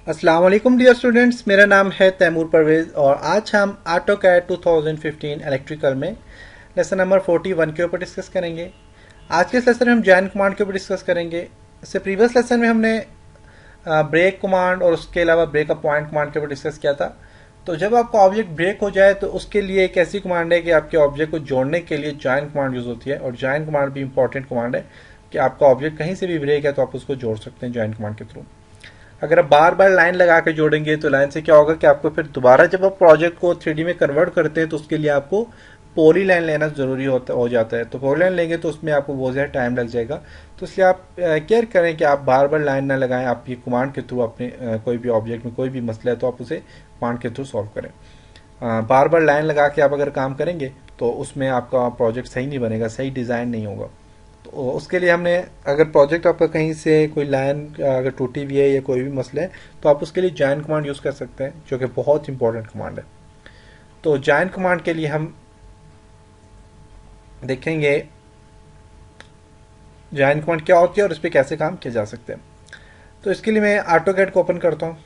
अस्सलाम वालेकुम dear students, मेरा नाम है तैमूर परवेज़ और आज हम ऑटोकैड 2015 इलेक्ट्रिकल में लेसन नंबर 41 के ऊपर डिस्कस करेंगे। आज के इस लेसन में हम जॉइन कमांड के ऊपर डिस्कस करेंगे। इससे प्रीवियस लेसन में हमने ब्रेक कमांड और उसके अलावा ब्रेक अ पॉइंट कमांड के ऊपर डिस्कस किया था। तो जब आपका ऑब्जेक्ट ब्रेक हो जाए तो उसके लिए एक ऐसी कमांड है कि आपके ऑब्जेक्ट को जोड़ने के लिए जॉइन कमांड यूज़ होती है, और जॉइन कमांड भी इंपॉर्टेंट कमांड है कि आपका ऑब्जेक्ट कहीं से भी ब्रेक है तो आप उसको जोड़ सकते हैं जॉइन कमांड के थ्रू। अगर आप बार बार लाइन लगा के जोड़ेंगे तो लाइन से क्या होगा कि आपको फिर दोबारा जब आप प्रोजेक्ट को 3D में कन्वर्ट करते हैं तो उसके लिए आपको पॉली लाइन लेना ज़रूरी हो जाता है। तो पॉली लाइन लेंगे तो उसमें आपको बहुत ज़्यादा टाइम लग जाएगा। तो इसलिए आप केयर करें कि आप बार बार लाइन ना लगाएं। आप ये कमांड के थ्रू अपने कोई भी ऑब्जेक्ट में कोई भी मसला है तो आप उसे कमांड के थ्रू सॉल्व करें। बार बार लाइन लगा के आप अगर काम करेंगे तो उसमें आपका प्रोजेक्ट सही नहीं बनेगा, सही डिज़ाइन नहीं होगा। तो उसके लिए हमने, अगर प्रोजेक्ट आपका कहीं से कोई लाइन अगर टूटी हुई है या कोई भी मसला है तो आप उसके लिए जॉइन कमांड यूज़ कर सकते हैं, जो कि बहुत इंपॉर्टेंट कमांड है। तो जॉइन कमांड के लिए हम देखेंगे जॉइन कमांड क्या होती है और इस पर कैसे काम किया जा सकते हैं। तो इसके लिए मैं ऑटोकैड को ओपन करता हूँ।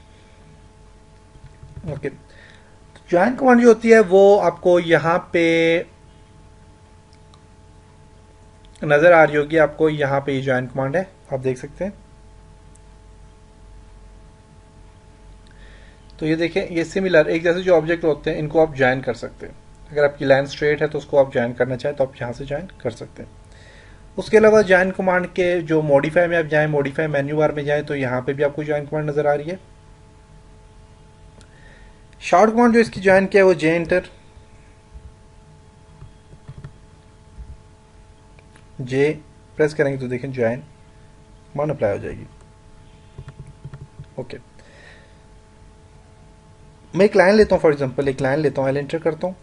ओके, जॉइन कमांड जो होती है वो आपको यहाँ पे नज़र आ रही होगी। आपको यहाँ पे ये जॉइन कमांड है, आप देख सकते हैं। तो ये देखें, ये सिमिलर एक जैसे जो ऑब्जेक्ट होते हैं इनको आप ज्वाइन कर सकते हैं। अगर आपकी लाइन स्ट्रेट है तो उसको आप ज्वाइन करना चाहें तो आप यहाँ से ज्वाइन कर सकते हैं। उसके अलावा ज्वाइन कमांड के जो मॉडिफाई में आप जाएं, मॉडिफाई मेन्यू बार में जाएं तो यहाँ पे भी आपको ज्वाइन कमांड नज़र आ रही है। शॉर्ट कमांड जो इसकी ज्वाइन किया है वो जे एंटर, जे प्रेस करेंगे तो देखें ज्वाइन कमांड अप्लाई हो जाएगी। ओके, मैं एक लाइन लेता हूँ, फॉर एग्जाम्पल एक लाइन लेता हूँ, एल एंटर करता हूँ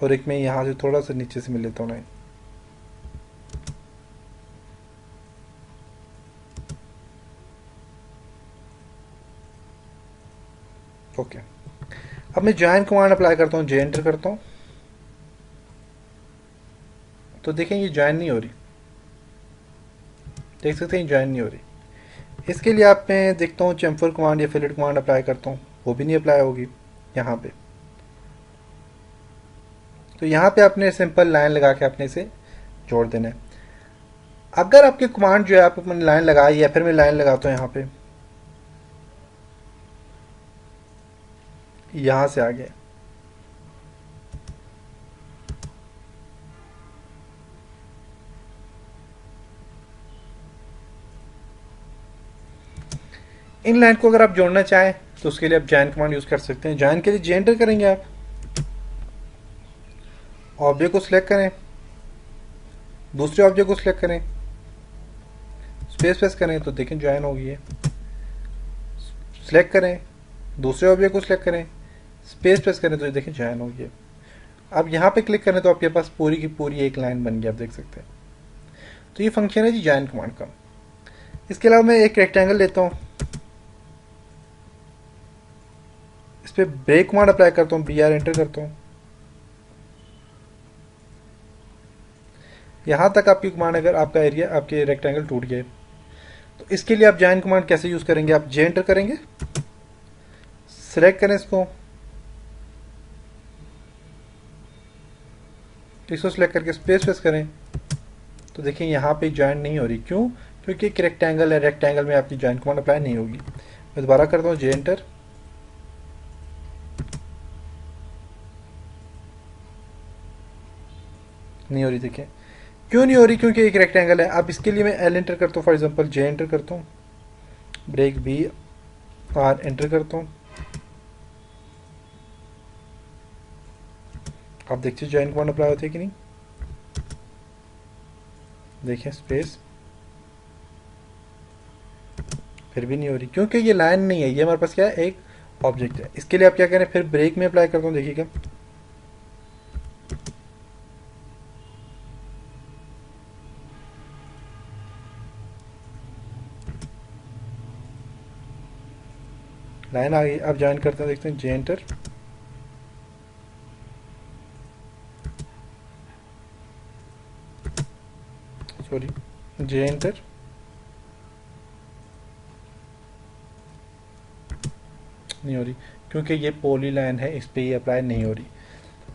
और एक मैं यहाँ से थोड़ा सा नीचे से मिल लेता हूँ लाइन। ओके, अब मैं ज्वाइन कमांड अप्लाई करता हूँ, जे एंटर करता हूँ तो देखें ये ज्वाइन नहीं हो रही। देख सकते हैं ज्वाइन नहीं हो रही। इसके लिए आप मैं देखता हूँ चैम्फर कमांड या फिलेट कमांड अप्लाई करता हूँ, वो भी नहीं अप्लाई होगी यहाँ पे। तो यहाँ पे आपने सिंपल लाइन लगा के आपने इसे जोड़ देना है। अगर आपकी कमांड जो है आप अपनी लाइन लगाई या फिर मैं लाइन लगाता हूँ यहाँ पे, यहाँ से आगे इन लाइन को अगर आप जोड़ना चाहें तो उसके लिए आप जॉइन कमांड यूज़ कर सकते हैं। जॉइन के लिए जे एंटर करेंगे, आप ऑब्जेक्ट को सिलेक्ट करें, दूसरे ऑब्जेक्ट को सिलेक्ट करें, स्पेस प्रेस करें तो देखें ज्वाइन हो गई है। सिलेक्ट करें, दूसरे ऑब्जेक्ट को सिलेक्ट करें, स्पेस प्रेस करें तो देखें ज्वाइन हो गई है। अब यहाँ पे क्लिक करें तो आपके पास पूरी की पूरी एक लाइन बन गई, आप देख सकते हैं। तो ये फंक्शन है जी जॉइन कमांड का। इसके अलावा मैं एक रेक्टेंगल लेता हूँ, इस पर ब्रेक कमांड अप्लाई करता हूँ, बी आर एंटर करता हूँ। यहाँ तक आपकी कमांड, अगर आपका एरिया आपके रेक्टेंगल टूट गए तो इसके लिए आप जॉइन कमांड कैसे यूज़ करेंगे, आप जे एंटर करेंगे, सिलेक्ट करें इसको सिलेक्ट करके स्पेस प्रेस करें तो देखिए यहाँ पे ज्वाइन नहीं हो रही। क्यों? क्योंकि एक रेक्टेंगल है, रेक्टेंगल में आपकी ज्वाइन कमांड अप्लाई नहीं होगी। मैं दोबारा करता हूँ, जे एंटर, नहीं हो रही। देखिए क्यों नहीं हो रही, क्योंकि एक रेक्टेंगल है। अब इसके लिए मैं एल एंटर करता हूँ, फॉर एग्जाम्पल जे एंटर करता हूँ, ब्रेक बी आर एंटर करता हूँ। आप देखिए ज्वाइन कमांड अप्लाई होती है कि नहीं। देखिए स्पेस, फिर भी नहीं हो रही क्योंकि ये लाइन नहीं है, ये हमारे पास क्या है, एक ऑब्जेक्ट है। इसके लिए आप क्या करें, फिर ब्रेक में अप्लाई करता हूँ, देखिएगा लाइन आ गई। अब ज्वाइन करते हैं, देखते हैं, जे एंटर, सॉरी जे एंटर, नहीं हो रही, क्योंकि ये पॉली लाइन है, इस पर ये अप्लाई नहीं हो रही।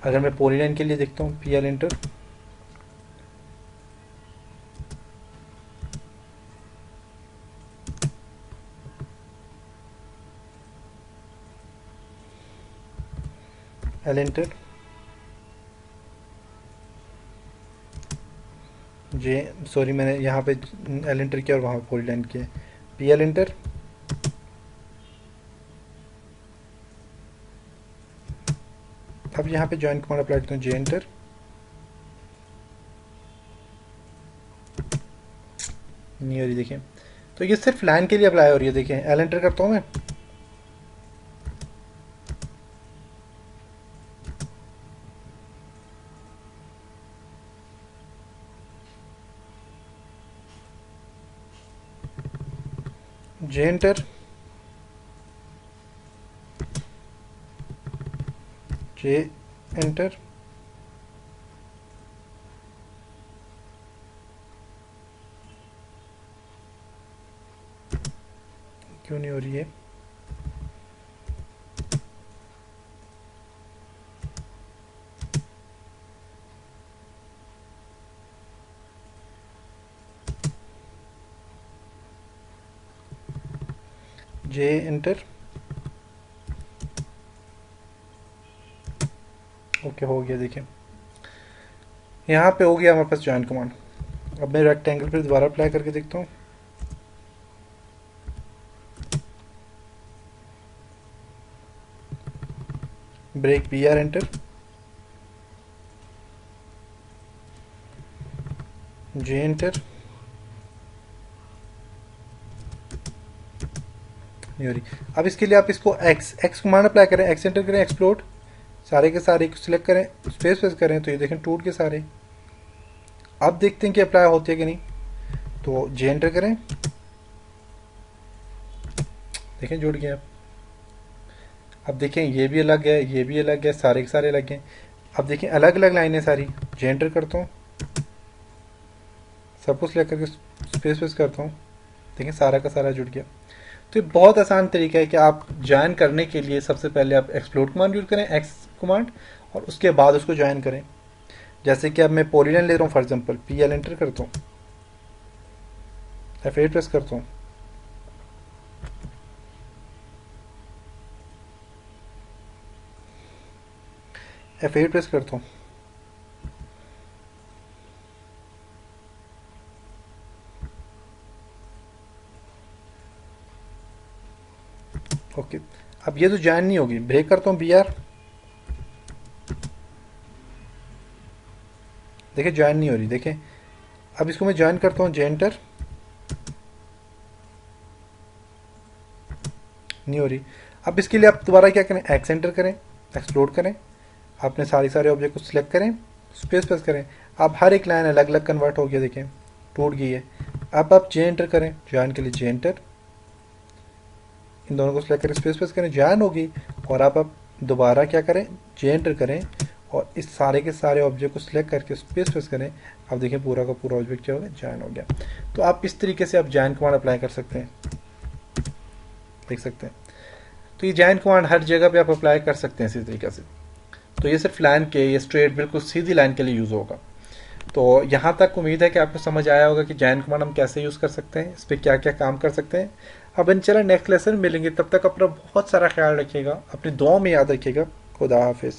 अगर मैं पॉली लाइन के लिए देखता हूँ P L enter, L enter, J sorry मैंने यहाँ पे एल इंटर किया और वहाँ पे पॉली लाइन किया, पी एल इंटर, अब यहाँ पे ज्वाइन कमांड अप्लाई करता हूँ, जे एंटर, नहीं हो रही देखिए। तो ये सिर्फ लाइन के लिए अप्लाई हो रही है। देखिए एल एंटर करता हूँ मैं, जे एंटर, जे एंटर, क्यों नहीं हो रही है? जे एंटर, ओके हो गया। देखिए यहाँ पे हो गया हमारे पास ज्वाइन कमांड। अब मैं रेक्टेंगल पर दोबारा अप्लाई करके देखता हूँ, break B R enter, J enter, नहीं हो रही। अब इसके लिए आप इसको एक्स कमांड अप्लाई करें, एक्स एंटर करें, एक्सप्लोड, सारे के सारे सिलेक्ट करें, स्पेस प्रेस करें, तो ये देखें टूट के सारे। अब देखते हैं कि अप्लाई होती है कि नहीं। तो जे एंटर करें, देखें जुड़ गए। अब देखें ये भी अलग है, ये भी अलग है, सारे के सारे अलग हैं। अब देखें अलग अलग लाइनें सारी। जे एंटर करता हूँ, सब कुछ सिलेक्ट करके स्पेस प्रेस करता हूँ, देखें सारा का सारा जुड़ गया। तो ये बहुत आसान तरीका है कि आप ज्वाइन करने के लिए सबसे पहले आप एक्सप्लोड कमांड यूज करें, एक्स कमांड, और उसके बाद उसको ज्वाइन करें। जैसे कि अब मैं पॉलीलाइन ले रहा हूँ for example, P L enter करता हूँ, F8 प्रेस करता हूँ, F8 प्रेस करता हूँ, ओके। अब ये तो ज्वाइन नहीं होगी, ब्रेक करता हूँ बी आर, देखिए ज्वाइन नहीं हो रही। देखें अब इसको मैं ज्वाइन करता हूँ, जे एंटर, नहीं हो रही। अब इसके लिए आप दोबारा क्या करें, एक्स एंटर करें, एक्सप्लोड करें, आपने सारे ऑब्जेक्ट को सिलेक्ट करें, स्पेस प्रेस करें। अब हर एक लाइन अलग अलग कन्वर्ट हो गया, देखें टूट गई है। अब आप जे एंटर करें, ज्वाइन के लिए जे एंटर, इन दोनों को सिलेक्ट करें, स्पेस प्रेस करें, ज्वाइन होगी। और अब आप दोबारा क्या करें, जे एंटर करें और इस सारे के सारे ऑब्जेक्ट को सिलेक्ट करके स्पेस प्रेस करें। अब देखें पूरा का पूरा ऑब्जेक्ट क्या हो गया, ज्वाइन हो गया। तो आप इस तरीके से आप ज्वाइन कमांड अप्लाई कर सकते हैं, देख सकते हैं। तो ये ज्वाइन कमांड हर जगह पे आप अप्लाई कर सकते हैं इसी तरीके से। तो ये सिर्फ लाइन के, ये स्ट्रेट बिल्कुल सीधी लाइन के लिए यूज़ होगा। तो यहाँ तक उम्मीद है कि आपको समझ आया होगा कि ज्वाइन कमांड हम कैसे यूज़ कर सकते हैं, इस पर क्या क्या काम कर सकते हैं। अब इंशाल्लाह नेक्स्ट लेसन मिलेंगे, तब तक अपना बहुत सारा ख्याल रखिएगा, अपनी दुआओं में याद रखिएगा। खुदा हाफिज़।